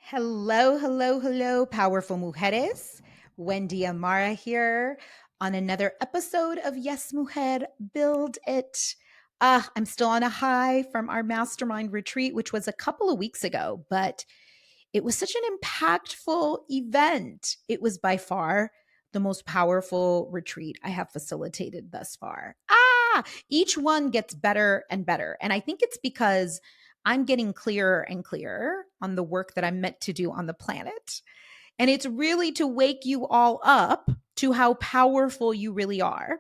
Hello, hello, hello, powerful mujeres. Wendy Amara here on another episode of Yes Mujer Build It. I'm still on a high from our mastermind retreat, which was a couple of weeks ago, but it was such an impactful event. It was by far the most powerful retreat I have facilitated thus far. Each one gets better and better. And I think it's because I'm getting clearer and clearer on the work that I'm meant to do on the planet. And it's really to wake you all up to how powerful you really are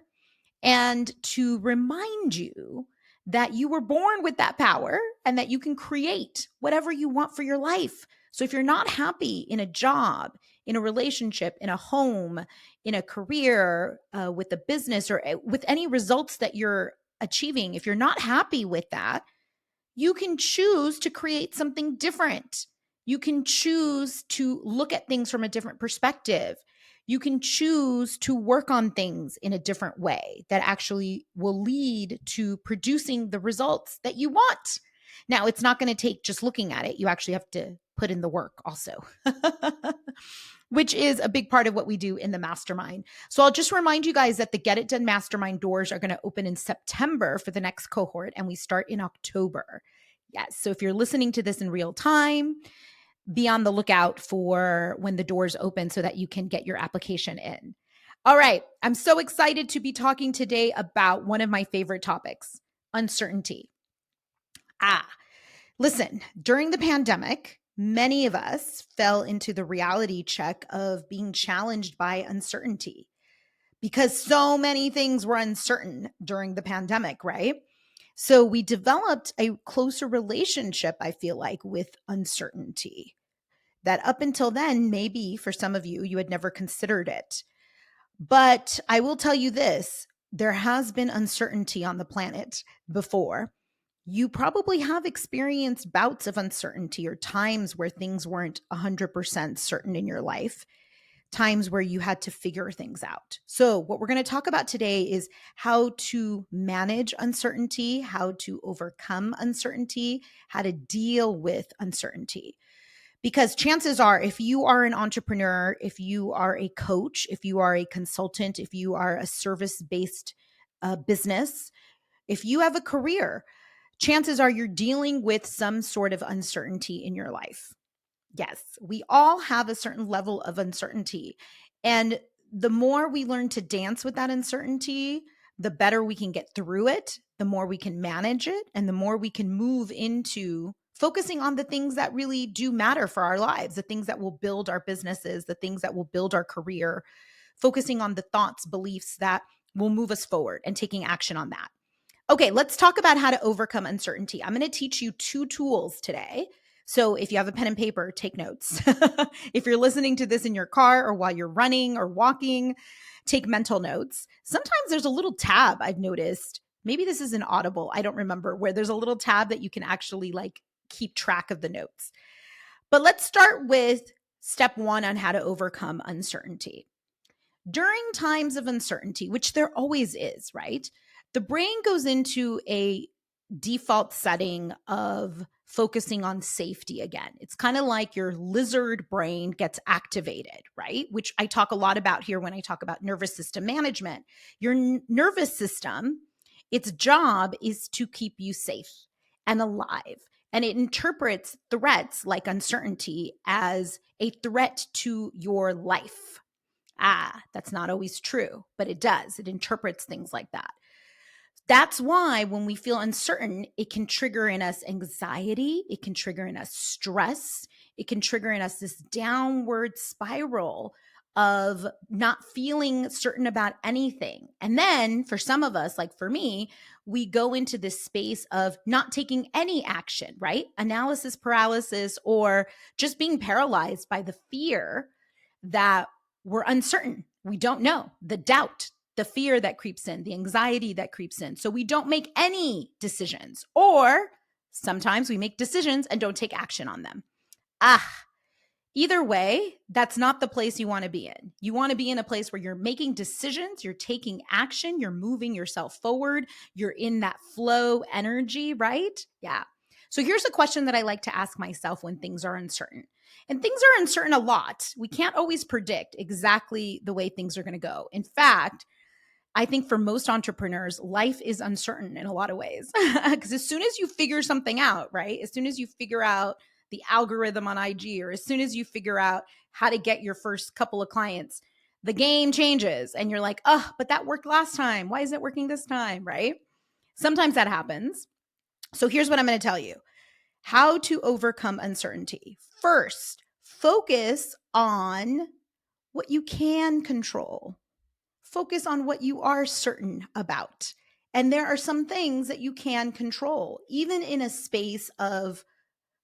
and to remind you that you were born with that power and that you can create whatever you want for your life. So if you're not happy in a job, in a relationship, in a home, in a career, with a business, or with any results that you're achieving, if you're not happy with that, you can choose to create something different. You can choose to look at things from a different perspective. You can choose to work on things in a different way that actually will lead to producing the results that you want. Now, it's not going to take just looking at it. You actually have to put in the work also, which is a big part of what we do in the mastermind. So I'll just remind you guys that the Get It Done mastermind doors are going to open in September for the next cohort, and we start in October. Yes. So if you're listening to this in real time, be on the lookout for when the doors open so that you can get your application in. All right. I'm so excited to be talking today about one of my favorite topics, uncertainty. Listen, during the pandemic, many of us fell into the reality check of being challenged by uncertainty because so many things were uncertain during the pandemic, right? So we developed a closer relationship, I feel like, with uncertainty that up until then, maybe for some of you, you had never considered it. But I will tell you this, there has been uncertainty on the planet before. You probably have experienced bouts of uncertainty or times where things weren't 100% certain in your life, times where you had to figure things out. So, what we're going to talk about today is how to manage uncertainty, how to overcome uncertainty, how to deal with uncertainty. Because chances are, if you are an entrepreneur, if you are a coach, if you are a consultant, if you are a service based business, if you have a career, chances are you're dealing with some sort of uncertainty in your life. Yes, we all have a certain level of uncertainty. And the more we learn to dance with that uncertainty, the better we can get through it, the more we can manage it, and the more we can move into focusing on the things that really do matter for our lives, the things that will build our businesses, the things that will build our career, focusing on the thoughts, beliefs that will move us forward and taking action on that. Okay, let's talk about how to overcome uncertainty. I'm going to teach you two tools today. So if you have a pen and paper, take notes. If you're listening to this in your car or while you're running or walking, take mental notes. Sometimes there's a little tab I've noticed. Maybe this is an Audible. I don't remember where there's a little tab that you can actually like keep track of the notes. But let's start with step one on how to overcome uncertainty. During times of uncertainty, which there always is, right? The brain goes into a default setting of focusing on safety again. It's kind of like your lizard brain gets activated, right? Which I talk a lot about here when I talk about nervous system management. Your nervous system, its job is to keep you safe and alive. And it interprets threats like uncertainty as a threat to your life. That's not always true, but it does. It interprets things like that. That's why when we feel uncertain, it can trigger in us anxiety. It can trigger in us stress. It can trigger in us this downward spiral of not feeling certain about anything. And then for some of us, like for me, we go into this space of not taking any action, right? Analysis paralysis, or just being paralyzed by the fear that we're uncertain. We don't know, the doubt, the fear that creeps in, the anxiety that creeps in. So we don't make any decisions, or sometimes we make decisions and don't take action on them. Either way, that's not the place you want to be in. You want to be in a place where you're making decisions, you're taking action, you're moving yourself forward, you're in that flow energy, right? Yeah. So here's a question that I like to ask myself when things are uncertain. And things are uncertain a lot. We can't always predict exactly the way things are going to go. In fact, I think for most entrepreneurs, life is uncertain in a lot of ways. Because as soon as you figure something out, right? As soon as you figure out the algorithm on IG, or as soon as you figure out how to get your first couple of clients, the game changes and you're like, oh, but that worked last time. Why isn't it working this time? Right? Sometimes that happens. So here's what I'm going to tell you: how to overcome uncertainty. First, focus on what you can control. Focus on what you are certain about. And there are some things that you can control, even in a space of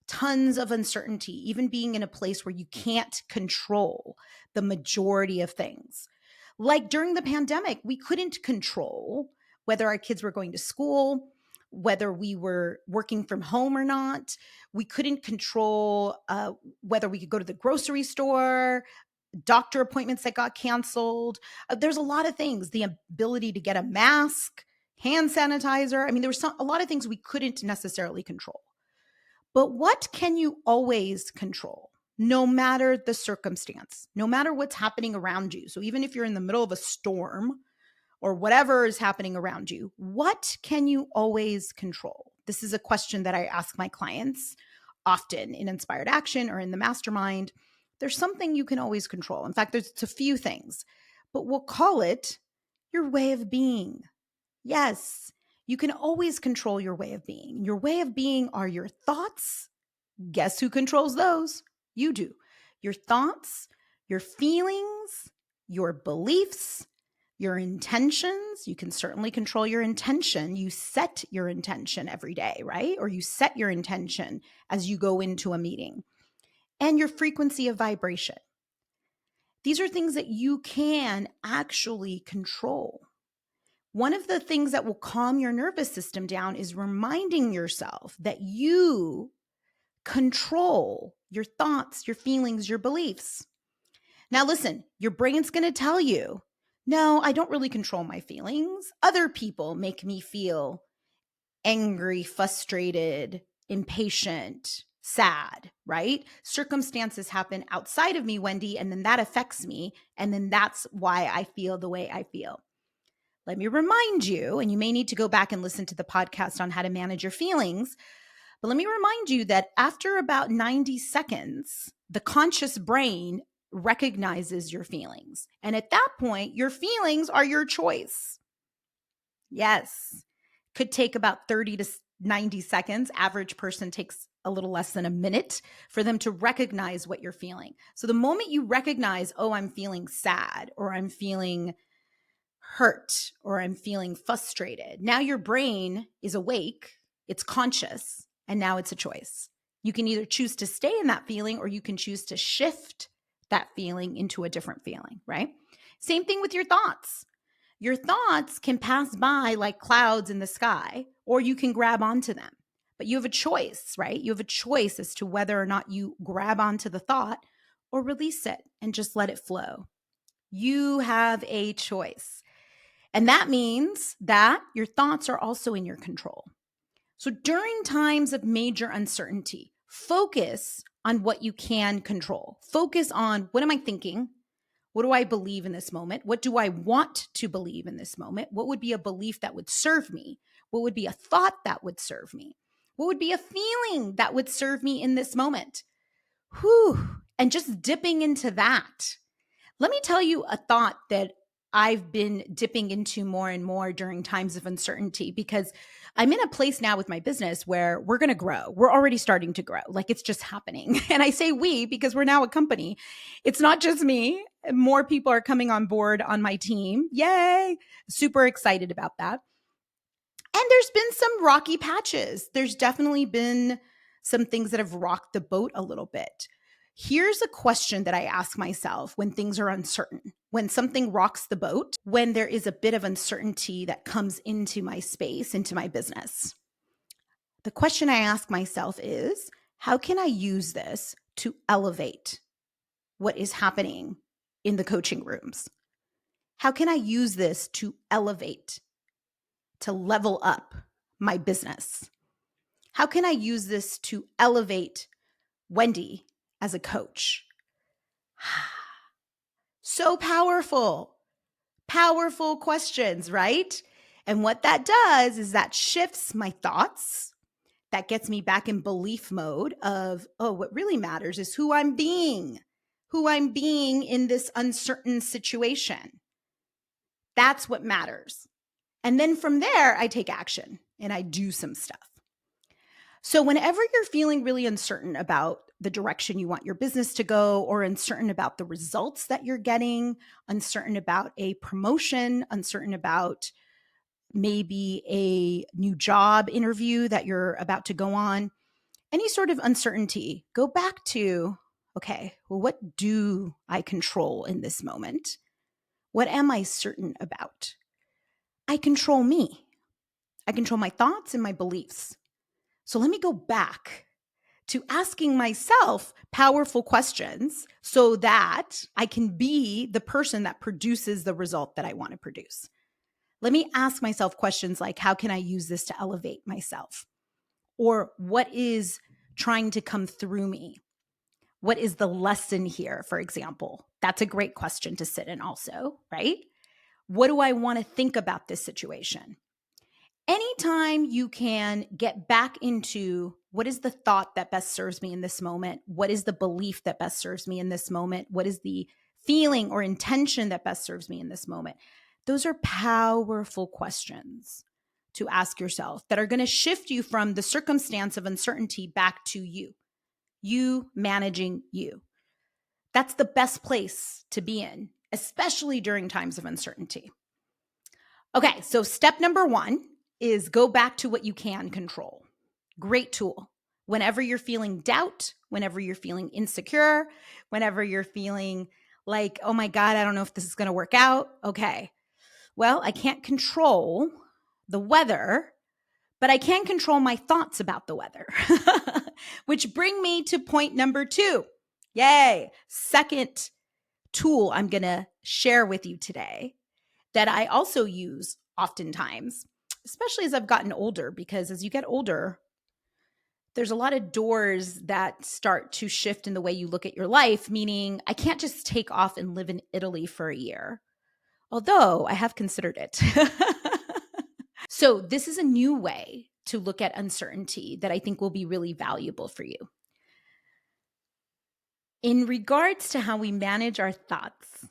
tons of uncertainty, even being in a place where you can't control the majority of things. Like during the pandemic, we couldn't control whether our kids were going to school, whether we were working from home or not. We couldn't control whether we could go to the grocery store, doctor appointments that got canceled. There's a lot of things, the ability to get a mask, hand sanitizer. I mean, there was a lot of things we couldn't necessarily control. But what can you always control, no matter the circumstance, no matter what's happening around you? So even if you're in the middle of a storm or whatever is happening around you, what can you always control? This is a question that I ask my clients often in Inspired Action or in the mastermind. There's something you can always control. In fact, there's a few things, but we'll call it your way of being. Yes, you can always control your way of being. Your way of being are your thoughts. Guess who controls those? You do. Your thoughts, your feelings, your beliefs, your intentions. You can certainly control your intention. You set your intention every day, right? Or you set your intention as you go into a meeting. And your frequency of vibration. These are things that you can actually control. One of the things that will calm your nervous system down is reminding yourself that you control your thoughts, your feelings, your beliefs. Now, listen, your brain's going to tell you, no, I don't really control my feelings. Other people make me feel angry, frustrated, impatient, sad, right? Circumstances happen outside of me, Wendy, and then that affects me. And then that's why I feel the way I feel. Let me remind you, and you may need to go back and listen to the podcast on how to manage your feelings, but let me remind you that after about 90 seconds, the conscious brain recognizes your feelings. And at that point, your feelings are your choice. Yes. Could take about 30 to 90 seconds. Average person takes a little less than a minute for them to recognize what you're feeling. So the moment you recognize, oh, I'm feeling sad, or I'm feeling hurt, or I'm feeling frustrated, now your brain is awake, it's conscious, and now it's a choice. You can either choose to stay in that feeling, or you can choose to shift that feeling into a different feeling, right? Same thing with your thoughts. Your thoughts can pass by like clouds in the sky, or you can grab onto them. But you have a choice, right? You have a choice as to whether or not you grab onto the thought or release it and just let it flow. You have a choice. And that means that your thoughts are also in your control. So during times of major uncertainty, focus on what you can control. Focus on, what am I thinking? What do I believe in this moment? What do I want to believe in this moment? What would be a belief that would serve me? What would be a thought that would serve me? What would be a feeling that would serve me in this moment? Whew. And just dipping into that. Let me tell you a thought that I've been dipping into more and more during times of uncertainty, because I'm in a place now with my business where we're going to grow. We're already starting to grow. Like, it's just happening. And I say we because we're now a company. It's not just me. More people are coming on board on my team. Yay. Super excited about that. And there's been some rocky patches. There's definitely been some things that have rocked the boat a little bit. Here's a question that I ask myself when things are uncertain, when something rocks the boat, when there is a bit of uncertainty that comes into my space, into my business. The question I ask myself is, how can I use this to elevate what is happening in the coaching rooms? How can I use this to elevate, to level up my business? How can I use this to elevate Wendy as a coach? So powerful, powerful questions, right? And what that does is that shifts my thoughts. That gets me back in belief mode of, oh, what really matters is who I'm being in this uncertain situation. That's what matters. And then from there, I take action and I do some stuff. So, whenever you're feeling really uncertain about the direction you want your business to go, or uncertain about the results that you're getting, uncertain about a promotion, uncertain about maybe a new job interview that you're about to go on, any sort of uncertainty, go back to, okay, well, what do I control in this moment? What am I certain about? I control me. I control my thoughts and my beliefs. So let me go back to asking myself powerful questions so that I can be the person that produces the result that I want to produce. Let me ask myself questions like, how can I use this to elevate myself? Or what is trying to come through me? What is the lesson here, for example? That's a great question to sit in also, right? What do I want to think about this situation? Anytime you can get back into what is the thought that best serves me in this moment? What is the belief that best serves me in this moment? What is the feeling or intention that best serves me in this moment? Those are powerful questions to ask yourself that are going to shift you from the circumstance of uncertainty back to you managing you. That's the best place to be in, especially during times of uncertainty. Okay, so step number 1 is go back to what you can control. Great tool. Whenever you're feeling doubt, whenever you're feeling insecure, whenever you're feeling like, oh my God, I don't know if this is going to work out. Okay, well, I can't control the weather, but I can control my thoughts about the weather, which bring me to point number 2. Yay. Second tool I'm going to share with you today that I also use oftentimes, especially as I've gotten older, because as you get older, there's a lot of doors that start to shift in the way you look at your life, meaning I can't just take off and live in Italy for a year, although I have considered it. So this is a new way to look at uncertainty that I think will be really valuable for you. In regards to how we manage our thoughts,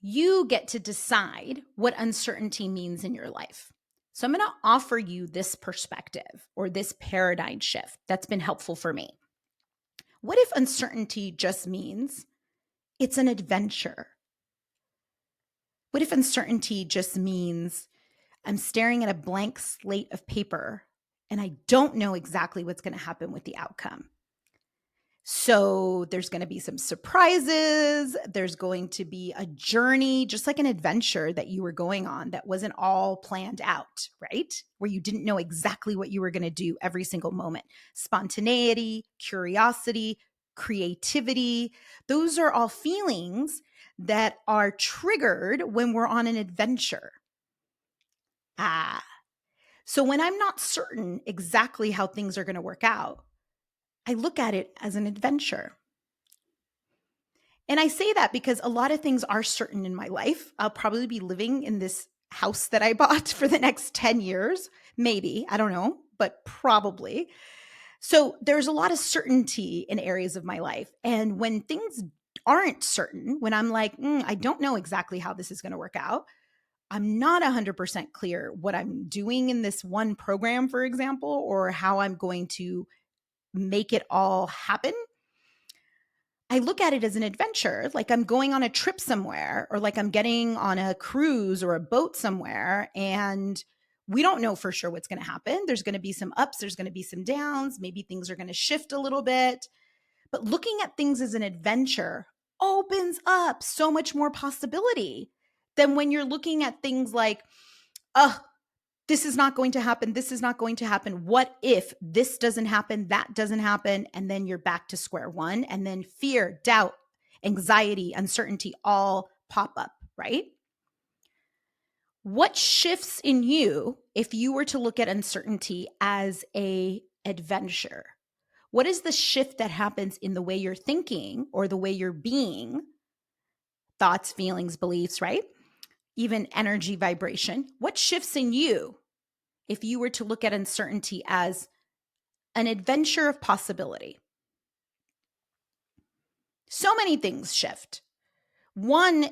you get to decide what uncertainty means in your life. So I'm going to offer you this perspective or this paradigm shift that's been helpful for me. What if uncertainty just means it's an adventure? What if uncertainty just means I'm staring at a blank slate of paper and I don't know exactly what's going to happen with the outcome? So there's going to be some surprises. There's going to be a journey, just like an adventure that you were going on that wasn't all planned out, right? Where you didn't know exactly what you were going to do every single moment. Spontaneity, curiosity, creativity, those are all feelings that are triggered when we're on an adventure. So when I'm not certain exactly how things are going to work out, I look at it as an adventure. And I say that because a lot of things are certain in my life. I'll probably be living in this house that I bought for the next 10 years, maybe, I don't know, but probably. So there's a lot of certainty in areas of my life. And when things aren't certain, when I'm like, I don't know exactly how this is going to work out, I'm not 100% clear what I'm doing in this one program, for example, or how I'm going to make it all happen, I look at it as an adventure, like I'm going on a trip somewhere, or like I'm getting on a cruise or a boat somewhere, and we don't know for sure what's going to happen. There's going to be some ups, there's going to be some downs, maybe things are going to shift a little bit. But looking at things as an adventure opens up so much more possibility than when you're looking at things like, oh, this is not going to happen. This is not going to happen. What if this doesn't happen? That doesn't happen. And then you're back to square one. And then fear, doubt, anxiety, uncertainty all pop up, right? What shifts in you if you were to look at uncertainty as a adventure? What is the shift that happens in the way you're thinking or the way you're being? Thoughts, feelings, beliefs, right? Even energy vibration. What shifts in you if you were to look at uncertainty as an adventure of possibility? So many things shift. One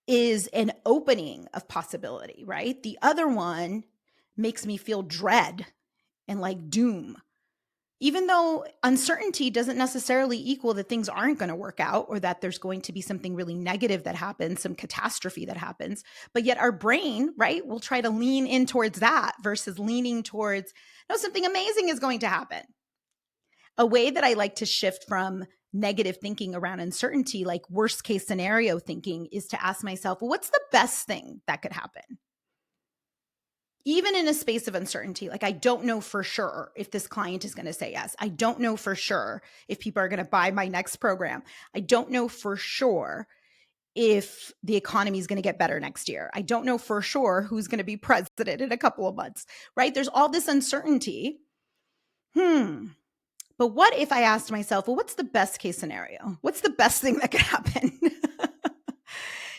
is an opening of possibility, right? The other one makes me feel dread and like doom. Even though uncertainty doesn't necessarily equal that things aren't going to work out or that there's going to be something really negative that happens, some catastrophe that happens, but yet our brain, right, will try to lean in towards that versus leaning towards, no, something amazing is going to happen. A way that I like to shift from negative thinking around uncertainty, like worst case scenario thinking, is to ask myself, well, what's the best thing that could happen? Even in a space of uncertainty, like I don't know for sure if this client is going to say yes. I don't know for sure if people are going to buy my next program. I don't know for sure if the economy is going to get better next year. I don't know for sure who's going to be president in a couple of months, right? There's all this uncertainty. But what if I asked myself, well, what's the best case scenario? What's the best thing that could happen?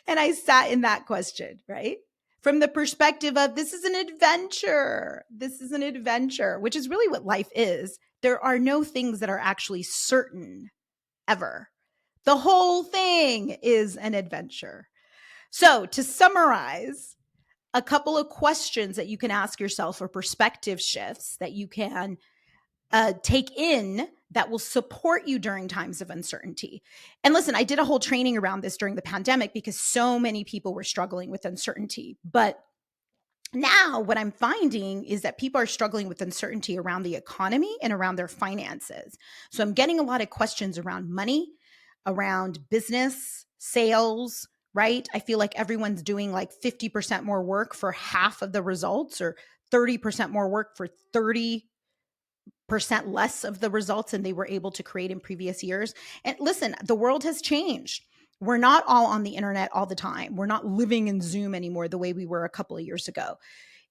And I sat in that question, right? From the perspective of this is an adventure. This is an adventure, which is really what life is. There are no things that are actually certain ever. The whole thing is an adventure. So to summarize, a couple of questions that you can ask yourself or perspective shifts that you can take in that will support you during times of uncertainty. And listen, I did a whole training around this during the pandemic because so many people were struggling with uncertainty. But now what I'm finding is that people are struggling with uncertainty around the economy and around their finances. So I'm getting a lot of questions around money, around business, sales, right? I feel like everyone's doing like 50% more work for half of the results or 30% more work for 30% less of the results than they were able to create in previous years. And listen, the world has changed. We're not all on the internet all the time. We're not living in Zoom anymore the way we were a couple of years ago.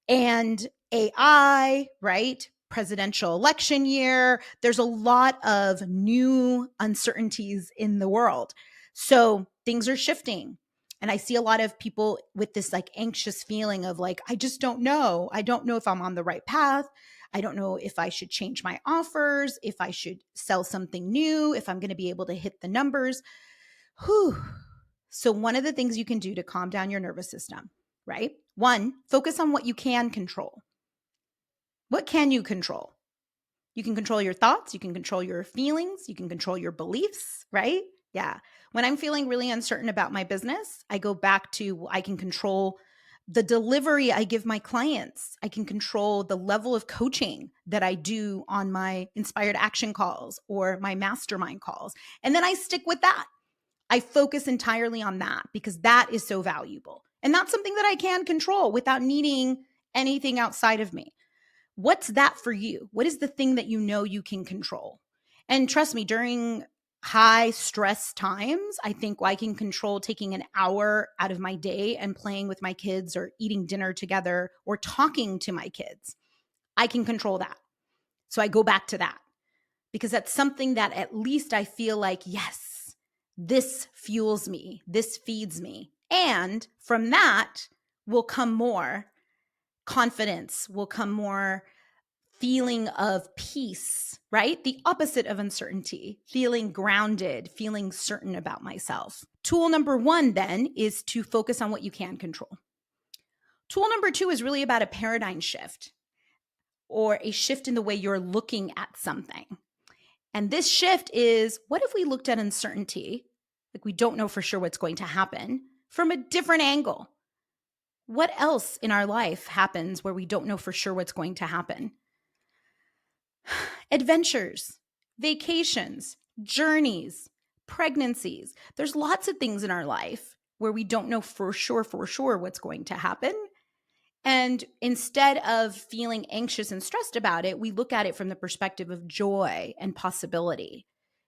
And AI, right? Presidential election year, there's a lot of new uncertainties in the world. So things are shifting. And I see a lot of people with this like anxious feeling of like, I just don't know. I don't know if I'm on the right path. I don't know if I should change my offers, if I should sell something new, if I'm going to be able to hit the numbers. Whew. So one of the things you can do to calm down your nervous system, right? One, focus on what you can control. What can you control? You can control your thoughts. You can control your feelings. You can control your beliefs, right? Yeah. When I'm feeling really uncertain about my business, I go back to I can control the delivery I give my clients. I can control the level of coaching that I do on my inspired action calls or my mastermind calls. And then I stick with that. I focus entirely on that because that is so valuable. And that's something that I can control without needing anything outside of me. What's that for you? What is the thing that you know you can control? And trust me, during high stress times, I think I can control taking an hour out of my day and playing with my kids or eating dinner together or talking to my kids. I can control that. So I go back to that because that's something that at least I feel like, yes, this fuels me, this feeds me. And from that will come more confidence, will come more feeling of peace, right? The opposite of uncertainty, feeling grounded, feeling certain about myself. Tool number one then is to focus on what you can control. Tool number two is really about a paradigm shift or a shift in the way you're looking at something. And this shift is, what if we looked at uncertainty, like we don't know for sure what's going to happen, from a different angle? What else in our life happens where we don't know for sure what's going to happen? Adventures, vacations, journeys, pregnancies. There's lots of things in our life where we don't know for sure what's going to happen. And instead of feeling anxious and stressed about it, we look at it from the perspective of joy and possibility,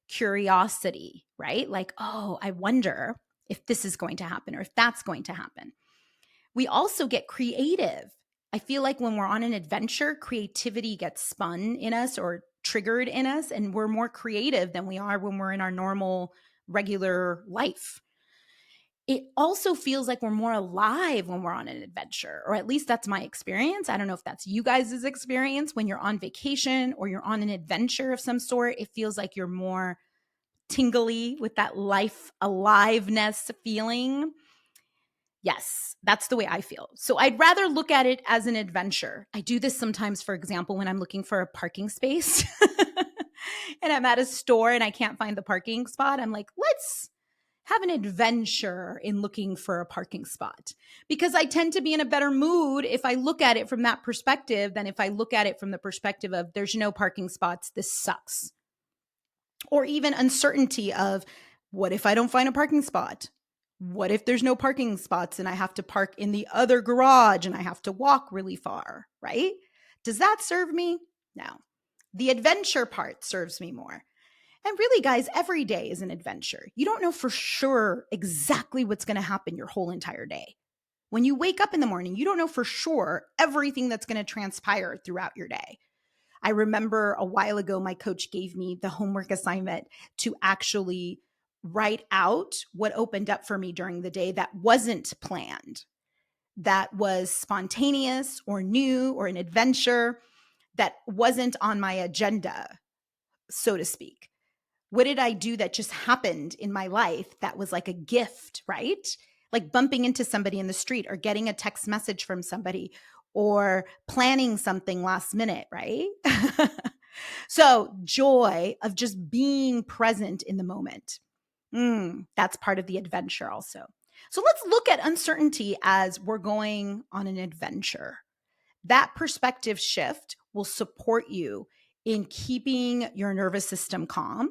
curiosity, right? Like, oh, I wonder if this is going to happen or if that's going to happen. We also get creative. I feel like when we're on an adventure, creativity gets spun in us or triggered in us, and we're more creative than we are when we're in our normal, regular life. It also feels like we're more alive when we're on an adventure, or at least that's my experience. I don't know if that's you guys' experience. When you're on vacation or you're on an adventure of some sort, it feels like you're more tingly with that life aliveness feeling. Yes, that's the way I feel. So I'd rather look at it as an adventure. I do this sometimes, for example, when I'm looking for a parking space and I'm at a store and I can't find the parking spot. I'm like, let's have an adventure in looking for a parking spot, because I tend to be in a better mood if I look at it from that perspective than if I look at it from the perspective of there's no parking spots, this sucks. Or even uncertainty of, what if I don't find a parking spot? What if there's no parking spots and I have to park in the other garage and I have to walk really far, right? Does that serve me? No. The adventure part serves me more. And really, guys, every day is an adventure. You don't know for sure exactly what's going to happen your whole entire day. When you wake up in the morning, you don't know for sure everything that's going to transpire throughout your day. I remember a while ago, my coach gave me the homework assignment to actually write out what opened up for me during the day that wasn't planned, that was spontaneous or new or an adventure that wasn't on my agenda, so to speak. What did I do that just happened in my life that was like a gift, right? Like bumping into somebody in the street or getting a text message from somebody or planning something last minute, right? So joy of just being present in the moment. That's part of the adventure also. So let's look at uncertainty as we're going on an adventure. That perspective shift will support you in keeping your nervous system calm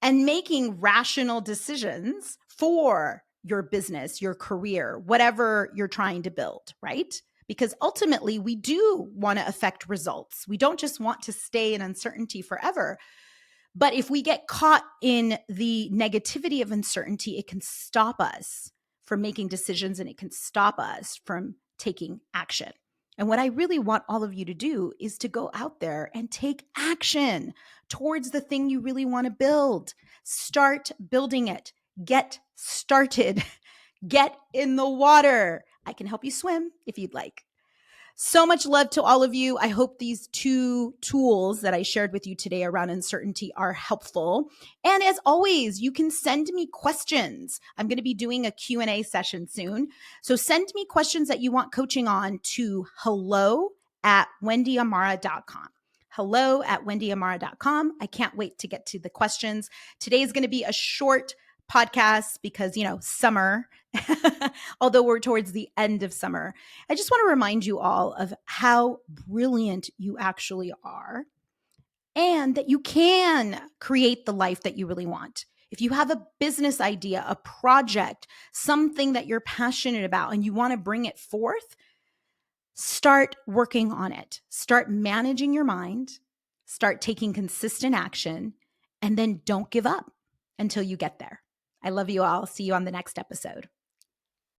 and making rational decisions for your business, your career, whatever you're trying to build, right? Because ultimately, we do want to affect results. We don't just want to stay in uncertainty forever. But if we get caught in the negativity of uncertainty, it can stop us from making decisions and it can stop us from taking action. And what I really want all of you to do is to go out there and take action towards the thing you really want to build. Start building it. Get started. Get in the water. I can help you swim if you'd like. So much love to all of you. I hope these 2 tools that I shared with you today around uncertainty are helpful. And as always, you can send me questions. I'm going to be doing a Q&A session soon. So send me questions that you want coaching on to hello@wendyamara.com. hello@wendyamara.com. I can't wait to get to the questions. Today is going to be a short podcast because, summer, although we're towards the end of summer. I just want to remind you all of how brilliant you actually are and that you can create the life that you really want. If you have a business idea, a project, something that you're passionate about and you want to bring it forth, start working on it. Start managing your mind, start taking consistent action, and then don't give up until you get there. I love you all. See you on the next episode.